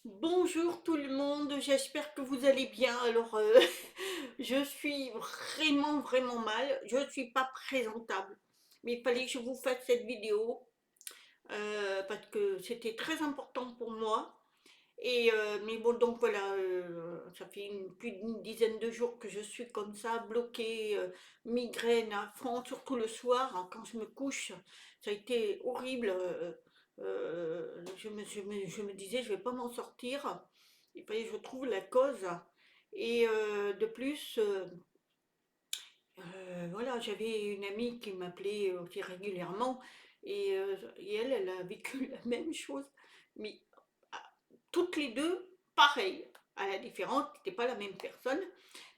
Bonjour tout le monde, j'espère que vous allez bien. Alors, je suis vraiment mal, je ne suis pas présentable, mais il fallait que je vous fasse cette vidéo parce que c'était très important pour moi. Mais bon, donc voilà, ça fait plus d'une dizaine de jours que je suis comme ça, bloquée, migraine à fond, surtout le soir, hein, quand je me couche, ça a été horrible. Je me disais, je vais pas m'en sortir. Il fallait que je trouve la cause. De plus, voilà, j'avais une amie qui m'appelait aussi régulièrement et elle a vécu la même chose. Mais ah, toutes les deux, pareil. À la différence, c'était pas la même personne,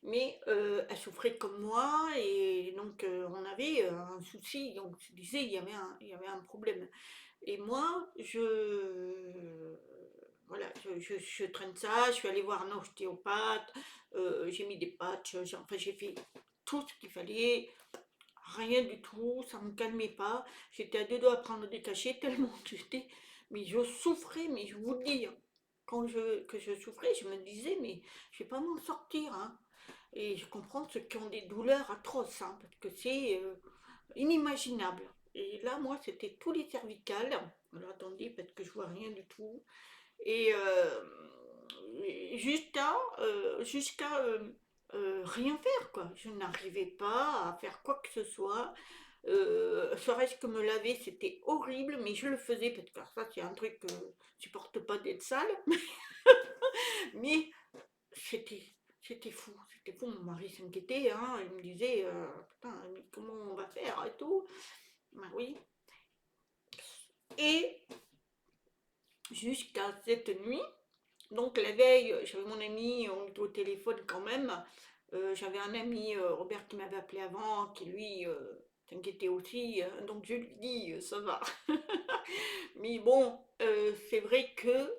mais elle souffrait comme moi et donc on avait un souci. Donc je disais, il y avait un problème. Et moi, voilà, je traîne ça. Je suis allée voir un ostéopathe, j'ai mis des patchs, enfin j'ai fait tout ce qu'il fallait. Rien du tout, ça me calmait pas. J'étais à deux doigts à prendre des cachets tellement que j'étais. Mais je souffrais, mais je vous dis, hein, que je souffrais, je me disais, mais je vais pas m'en sortir, hein. Et je comprends ceux qui ont des douleurs atroces, hein, parce que c'est inimaginable. Et là, moi, c'était tous les cervicales. Alors attendez, parce que je vois rien du tout. Et jusqu'à rien faire, quoi. Je n'arrivais pas à faire quoi que ce soit. Serait-ce que me laver, c'était horrible, mais je le faisais parce que ça, c'est un truc que je supporte pas d'être sale. Mais c'était, c'était fou, c'était fou. Mon mari s'inquiétait, hein. Il me disait, putain, mais comment on va faire et tout. Ben oui. Et jusqu'à cette nuit, donc la veille, j'avais mon ami, on était au téléphone quand même. J'avais un ami, Robert, qui m'avait appelé avant, qui lui s'inquiétait aussi. Donc je lui dis, ça va. Mais bon, c'est vrai que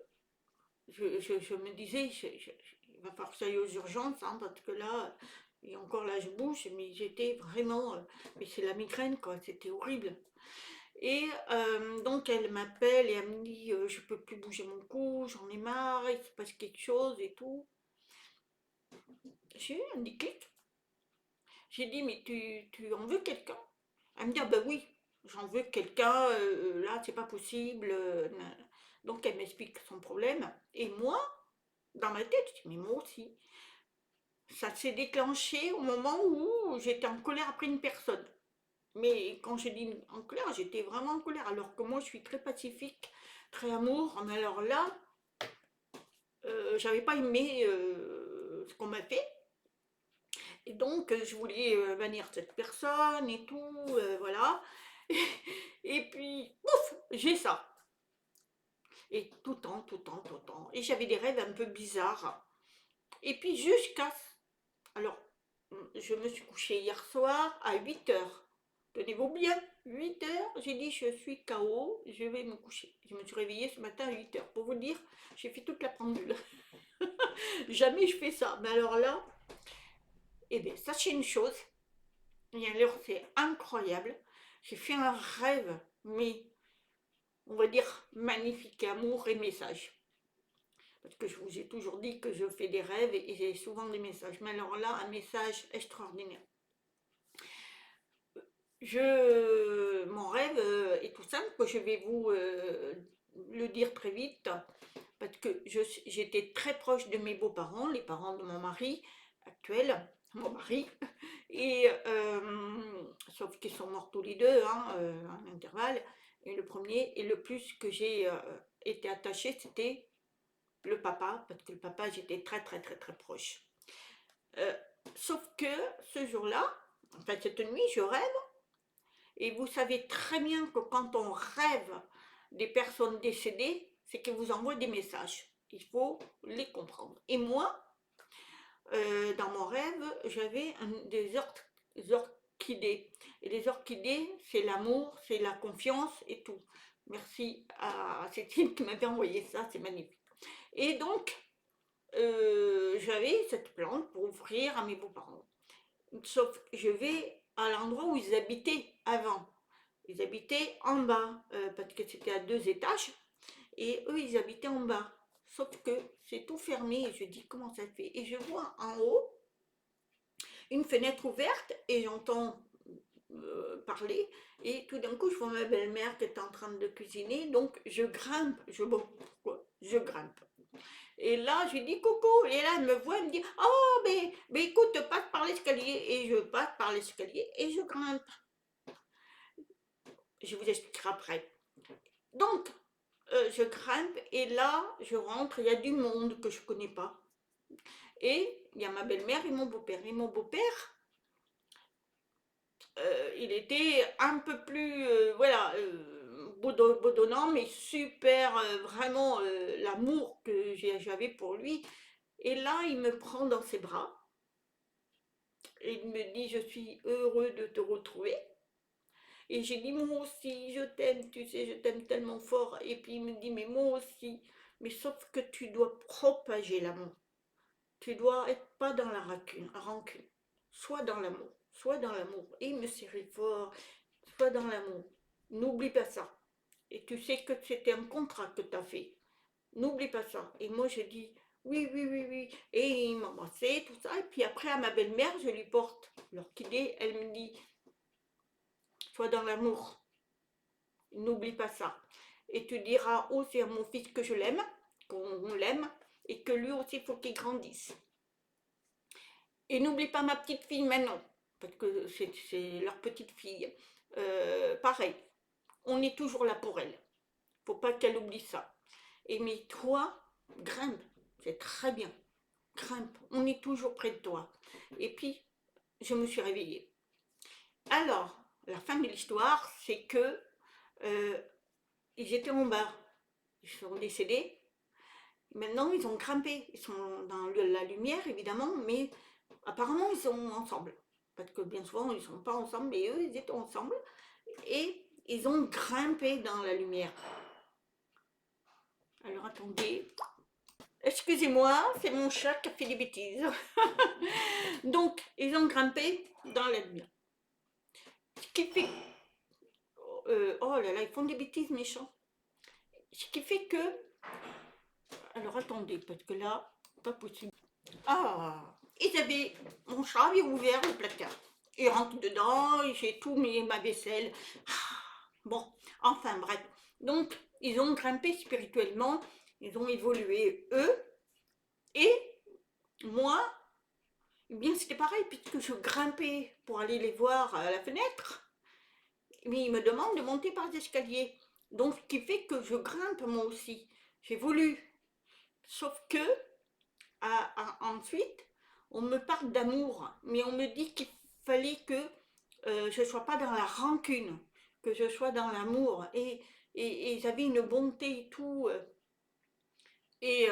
je me disais, il va falloir que ça aille aux urgences, hein, parce que là, et encore là, je bouge, mais j'étais vraiment. Mais c'est la migraine, quoi, c'était horrible. Donc elle m'appelle et elle me dit, je peux plus bouger mon cou, j'en ai marre, il se passe quelque chose et tout. J'ai eu un déclic. J'ai dit, mais tu en veux quelqu'un? Elle me dit, ah ben oui, j'en veux quelqu'un, là, c'est pas possible. Donc elle m'explique son problème. Et moi, dans ma tête, je dis, mais moi aussi. Ça s'est déclenché au moment où j'étais en colère après une personne. Mais quand j'ai dit en colère, j'étais vraiment en colère. Alors que moi, je suis très pacifique, très amour. Mais alors là, j'avais pas aimé ce qu'on m'a fait. Et donc, je voulais bannir cette personne et tout, voilà. Et puis, ouf, j'ai ça. Et tout le temps, tout le temps, tout le temps. Et j'avais des rêves un peu bizarres. Et puis, alors, je me suis couchée hier soir à 8 heures. Tenez-vous bien, 8 heures, j'ai dit je suis KO, je vais me coucher. Je me suis réveillée ce matin à 8 heures. Pour vous dire, j'ai fait toute la pendule. Jamais je fais ça. Mais alors là, eh bien, sachez une chose, et alors c'est incroyable, j'ai fait un rêve, mais on va dire magnifique, amour et message. Parce que je vous ai toujours dit que je fais des rêves et j'ai souvent des messages. Mais alors là, un message extraordinaire. Mon rêve est tout simple, que je vais vous le dire très vite, parce que j'étais très proche de mes beaux-parents, les parents de mon mari actuel, mon mari, sauf qu'ils sont morts tous les deux, hein, en intervalle. Et le premier et le plus que j'ai été attachée, c'était le papa, parce que le papa, j'étais très proche. Euh, Sauf que ce jour-là, enfin cette nuit, je rêve. Et vous savez très bien que quand on rêve des personnes décédées, c'est qu'elles vous envoient des messages. Il faut les comprendre. Et moi, dans mon rêve, j'avais des orchidées. Et les orchidées, c'est l'amour, c'est la confiance et tout. Merci à Cécile qui m'avait envoyé ça, c'est magnifique. Et donc, j'avais cette plante pour offrir à mes beaux-parents. Sauf que je vais à l'endroit où ils habitaient avant. Ils habitaient en bas, parce que c'était à 2 étages, et eux, ils habitaient en bas. sauf que c'est tout fermé et je dis comment ça se fait. Et je vois en haut une fenêtre ouverte et j'entends parler et tout d'un coup je vois ma belle-mère qui est en train de cuisiner, donc je grimpe, je grimpe. Et là, je lui dis coucou. Et là, elle me voit, elle me dit oh, mais écoute, passe par l'escalier. Et je passe par l'escalier et je grimpe. Je vous expliquerai après. Donc, je grimpe et là, je rentre. Il y a du monde que je ne connais pas. Et il y a ma belle-mère et mon beau-père. Et mon beau-père, il était un peu plus, voilà, bedonnant, mais super, vraiment, l'amour que j'avais pour lui. Et là, il me prend dans ses bras et il me dit je suis heureux de te retrouver. Et j'ai dit moi aussi, je t'aime, tu sais, je t'aime tellement fort. Et puis il me dit mais moi aussi, mais sauf que tu dois propager l'amour. Tu dois être pas dans la rancune, soit dans l'amour, soit dans l'amour. Et il me serrait fort, soit dans l'amour. N'oublie pas ça. Et tu sais que c'était un contrat que tu as fait. N'oublie pas ça. Et moi, je dis, oui, oui, oui, oui. Et il m'embrassait, tout ça. Et puis après, à ma belle-mère, je lui porte l'orchidée. Elle me dit, sois dans l'amour. N'oublie pas ça. Et tu diras aussi à mon fils que je l'aime, qu'on l'aime, et que lui aussi, il faut qu'il grandisse. Et n'oublie pas ma petite fille maintenant, parce que c'est leur petite fille. Pareil, on est toujours là pour elle. Faut pas qu'elle oublie ça. Et mais toi, grimpe, c'est très bien. Grimpe, on est toujours près de toi. Et puis, je me suis réveillée. Alors, la fin de l'histoire, c'est que ils étaient en bas. Ils sont décédés. Maintenant, ils ont grimpé. Ils sont dans la lumière, évidemment, mais apparemment, ils sont ensemble. Parce que bien souvent, ils ne sont pas ensemble, mais eux, ils étaient ensemble. Et ils ont grimpé dans la lumière. Alors, attendez. Excusez-moi, c'est mon chat qui a fait des bêtises. Donc, ils ont grimpé dans la lumière. Ce qui fait... oh là là, ils font des bêtises méchants. Ce qui fait que... Alors, attendez, parce que là, pas possible. Ah, mon chat avait ouvert le placard. Il rentre dedans, j'ai tout ma vaisselle. Ah, bon, enfin bref. Donc, ils ont grimpé spirituellement, ils ont évolué eux, et moi, eh bien c'était pareil, puisque je grimpais pour aller les voir à la fenêtre, mais ils me demandent de monter par les escaliers. Donc, ce qui fait que je grimpe moi aussi. J'évolue. Sauf que, ensuite, on me parle d'amour, mais on me dit qu'il fallait que je ne sois pas dans la rancune, que je sois dans l'amour. Et ils avaient une bonté et tout. Et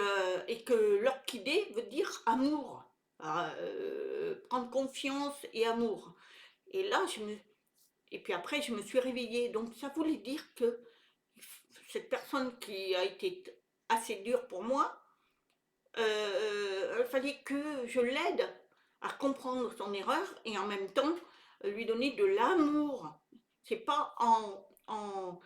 que l'orchidée veut dire amour. Prendre confiance et amour. Et là, et puis après, je me suis réveillée. Donc ça voulait dire que cette personne qui a été assez dure pour moi, il fallait que je l'aide à comprendre son erreur et en même temps lui donner de l'amour. C'est pas en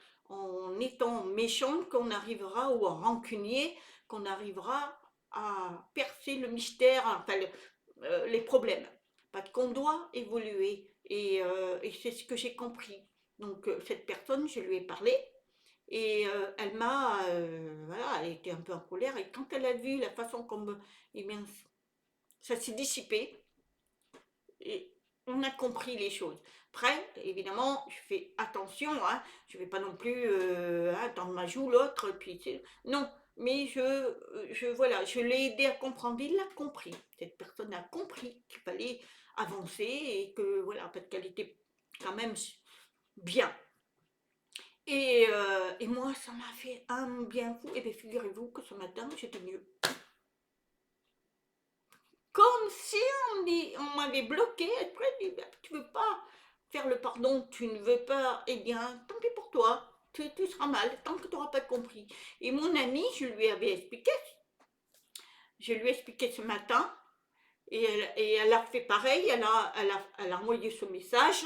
étant méchant qu'on arrivera, ou en rancunier, qu'on arrivera à percer le mystère, enfin les problèmes. Parce qu'on doit évoluer et c'est ce que j'ai compris. Donc cette personne, je lui ai parlé et elle m'a, voilà, elle était un peu en colère. Et quand elle a vu la façon comme, eh bien, ça s'est dissipé, et on a compris les choses. Après, évidemment, je fais attention, hein, je ne vais pas non plus tendre ma joue l'autre, puis non. Mais voilà, je l'ai aidé à comprendre. Il l'a compris. Cette personne a compris qu'il fallait avancer et que voilà, parce qu'elle était quand même bien. Et moi, ça m'a fait un bien fou. Et bien, figurez-vous que ce matin, j'étais mieux. Comme si on m'avait bloqué. Après, tu veux pas faire le pardon, tu ne veux pas, eh bien, tant pis pour toi. Tu seras mal tant que tu n'auras pas compris. Et mon amie, je lui avais expliqué. Je lui ai expliqué ce matin. Et elle a fait pareil. Elle a envoyé ce message.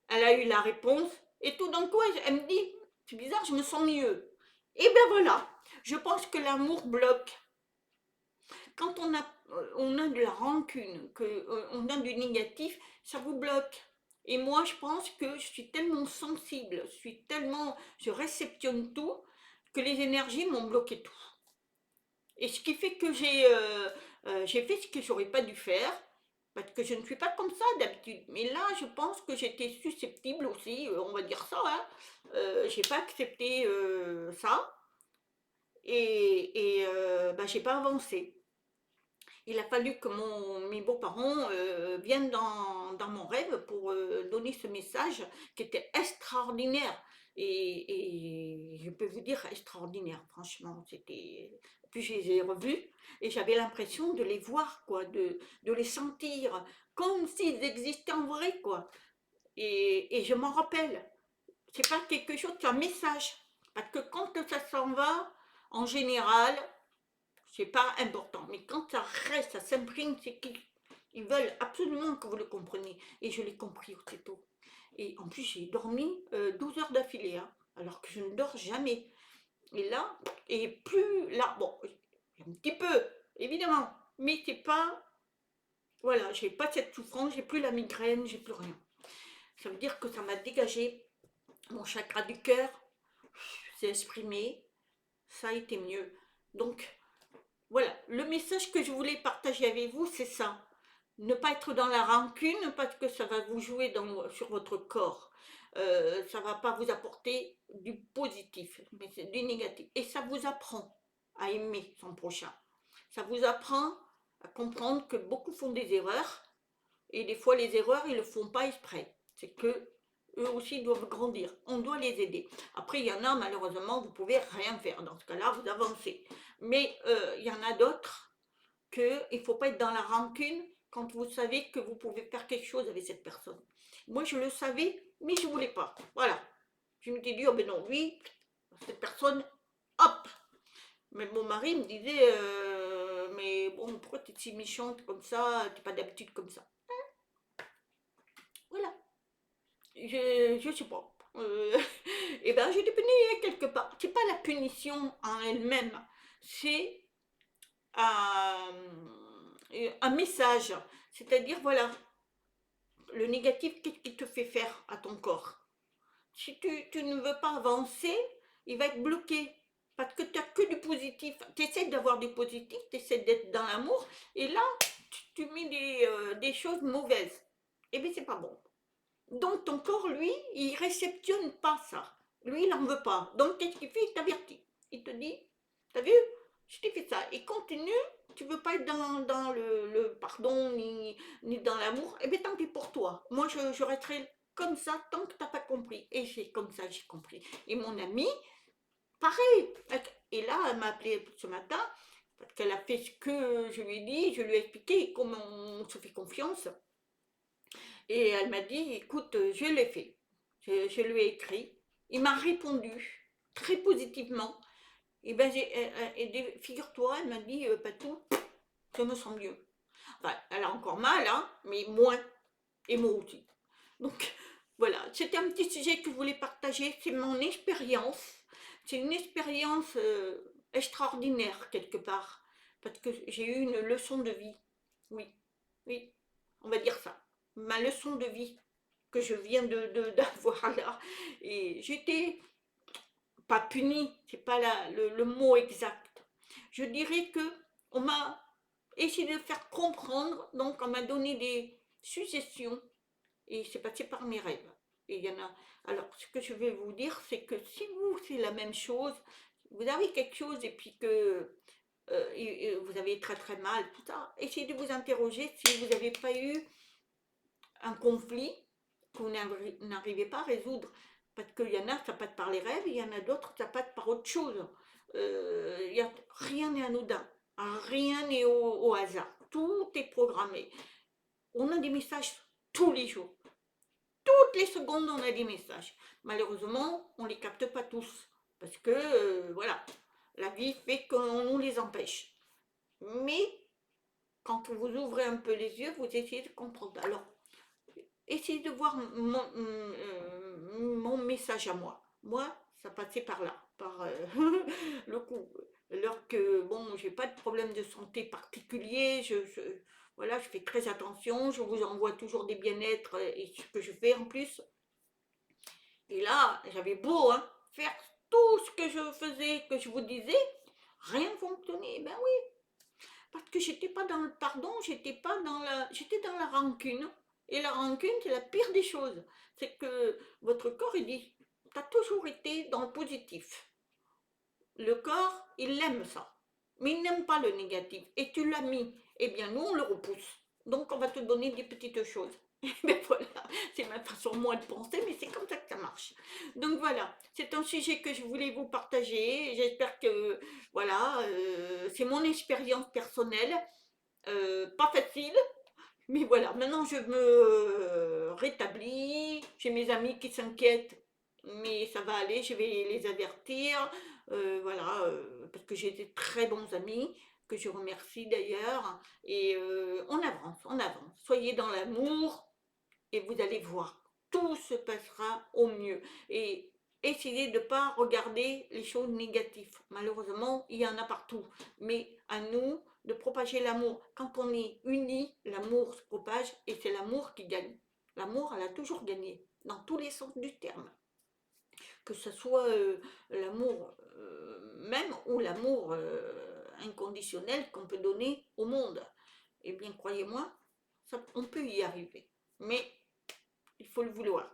Elle a eu la réponse. Et tout d'un coup, elle me dit, c'est bizarre, je me sens mieux. Et bien voilà, je pense que l'amour bloque. Quand on a de la rancune, on a du négatif, ça vous bloque. Et moi, je pense que je suis tellement sensible, je réceptionne tout, que les énergies m'ont bloqué tout. Et ce qui fait que j'ai fait ce que j'aurais pas dû faire, parce que je ne suis pas comme ça d'habitude. Mais là, je pense que j'étais susceptible aussi, on va dire ça, hein. J'ai pas accepté ça, bah, j'ai pas avancé. Il a fallu que mes beaux-parents viennent dans mon rêve pour donner ce message qui était extraordinaire. Et je peux vous dire extraordinaire, franchement. Puis je les ai revus et j'avais l'impression de les voir, quoi, de les sentir, comme s'ils existaient en vrai, quoi. Et je m'en rappelle. C'est pas quelque chose, c'est un message. Parce que quand ça s'en va, en général, c'est pas important. Mais quand ça reste, ça s'imprime, c'est qu'ils veulent absolument que vous le compreniez. Et je l'ai compris aussitôt. Et en plus, j'ai dormi 12 heures d'affilée, hein, alors que je ne dors jamais. Et là, et plus là, bon, un petit peu, évidemment, mais c'est pas, voilà, j'ai pas cette souffrance, j'ai plus la migraine, j'ai plus rien. Ça veut dire que ça m'a dégagé mon chakra du cœur, s'est exprimé, ça a été mieux. Donc, voilà, le message que je voulais partager avec vous, c'est ça. Ne pas être dans la rancune parce que ça va vous jouer sur votre corps. Ça ne va pas vous apporter du positif, mais c'est du négatif. Et ça vous apprend à aimer son prochain. Ça vous apprend à comprendre que beaucoup font des erreurs et des fois les erreurs, ils ne le font pas exprès. C'est que eux aussi doivent grandir. On doit les aider. Après, il y en a, malheureusement, vous ne pouvez rien faire. Dans ce cas-là, vous avancez. Mais il y en a d'autres qu'il ne faut pas être dans la rancune quand vous savez que vous pouvez faire quelque chose avec cette personne. Moi, je le savais, mais je ne voulais pas. Voilà. Je me suis dit, oh ben non, lui, cette personne, hop. Mais mon mari me disait, mais bon, pourquoi tu es si méchante comme ça, tu n'es pas d'habitude comme ça. Voilà. Je sais pas. Et ben, j'ai été punie quelque part. C'est pas la punition en elle-même, c'est un message. C'est-à-dire, voilà, le négatif, qu'est-ce qui te fait faire à ton corps? Si tu ne veux pas avancer, il va être bloqué. Parce que tu n'as que du positif. Tu essaies d'avoir du positif, tu essaies d'être dans l'amour, et là, tu mets des choses mauvaises. Et bien, c'est pas bon. Donc, ton corps, lui, il réceptionne pas ça. Lui, il n'en veut pas. Donc, qu'est-ce qu'il fait? Il t'avertit. Il te dit, t'as vu? Je t'ai fait ça. Et continue, tu veux pas être dans le pardon ni dans l'amour, eh bien tant pis pour toi. Moi, je resterai comme ça tant que t'as pas compris. Et c'est comme ça que j'ai compris. Et mon amie, pareil. Et là, elle m'a appelé ce matin parce qu'elle a fait ce que je lui ai dit, je lui ai expliqué comment on se fait confiance. Et elle m'a dit, écoute, je l'ai fait. Je lui ai écrit. Il m'a répondu très positivement. Et ben, figure-toi, elle m'a dit, Patou, je me sens mieux. Enfin, elle a encore mal, hein, mais moins. Et moi aussi. Donc, voilà, c'était un petit sujet que je voulais partager. C'est mon expérience. C'est une expérience extraordinaire, quelque part. Parce que j'ai eu une leçon de vie. Oui, oui, on va dire ça. Ma leçon de vie que je viens d'avoir là. Et j'étais pas punie, c'est pas le mot exact. Je dirais que on m'a essayé de faire comprendre, donc on m'a donné des suggestions et c'est passé par mes rêves. Et il y en a. Alors, ce que je vais vous dire, c'est que si vous, c'est la même chose, vous avez quelque chose et puis que et vous avez très très mal, tout ça, essayez de vous interroger si vous n'avez pas eu un conflit que vous n'arrivez pas à résoudre. Parce qu'il y en a, ça passe par les rêves, il y en a d'autres, ça passe par autre chose. Rien n'est anodin, rien n'est au hasard, tout est programmé. On a des messages tous les jours. Toutes les secondes, on a des messages. Malheureusement, on ne les capte pas tous. Parce que, voilà, la vie fait qu'on nous les empêche. Mais, quand vous ouvrez un peu les yeux, vous essayez de comprendre. Alors, essayez de voir mon message à moi. Moi, ça passait par là, par le coup. Alors que, bon, j'ai pas de problème de santé particulier, voilà, je fais très attention, je vous envoie toujours des bien-être et ce que je fais en plus. Et là, j'avais beau hein, faire tout ce que je faisais, que je vous disais, rien fonctionnait. Ben oui, parce que j'étais pas dans le pardon, j'étais dans la rancune. Et la rancune, c'est la pire des choses. C'est que votre corps, il dit, tu as toujours été dans le positif. Le corps, il aime ça. Mais il n'aime pas le négatif. Et tu l'as mis. Eh bien, nous, on le repousse. Donc, on va te donner des petites choses. Mais voilà, c'est ma façon moi de penser, mais c'est comme ça que ça marche. Donc voilà, c'est un sujet que je voulais vous partager. J'espère que, voilà, c'est mon expérience personnelle. Pas facile, mais voilà, maintenant je me rétablis. J'ai mes amis qui s'inquiètent, mais ça va aller, je vais les avertir. Voilà, parce que j'ai des très bons amis, que je remercie d'ailleurs. Et on avance, on avance. Soyez dans l'amour et vous allez voir, tout se passera au mieux. Et essayez de ne pas regarder les choses négatives. Malheureusement, il y en a partout. Mais à nous de propager l'amour. Quand on est unis, l'amour se propage et c'est l'amour qui gagne. L'amour, elle a toujours gagné, dans tous les sens du terme. Que ce soit l'amour même ou l'amour inconditionnel qu'on peut donner au monde. Eh bien, croyez-moi, on peut y arriver. Mais il faut le vouloir.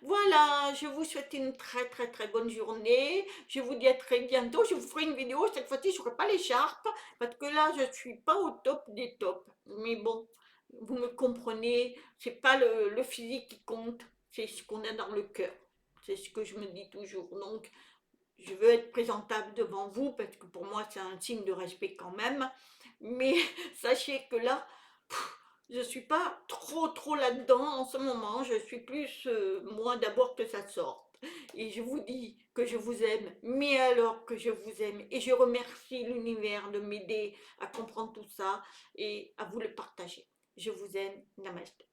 Voilà, je vous souhaite une très très très bonne journée. Je vous dis à très bientôt. Je vous ferai une vidéo. Cette fois-ci, je ne ferai pas l'écharpe parce que là, je ne suis pas au top des tops. Mais bon, vous me comprenez. C'est pas le physique qui compte, c'est ce qu'on a dans le cœur. C'est ce que je me dis toujours. Donc, je veux être présentable devant vous parce que pour moi, c'est un signe de respect quand même. Mais sachez que là, je ne suis pas trop là-dedans en ce moment. Je suis plus, moi d'abord que ça sorte. Et je vous dis que je vous aime, mais alors que je vous aime. Et je remercie l'univers de m'aider à comprendre tout ça et à vous le partager. Je vous aime. Namaste.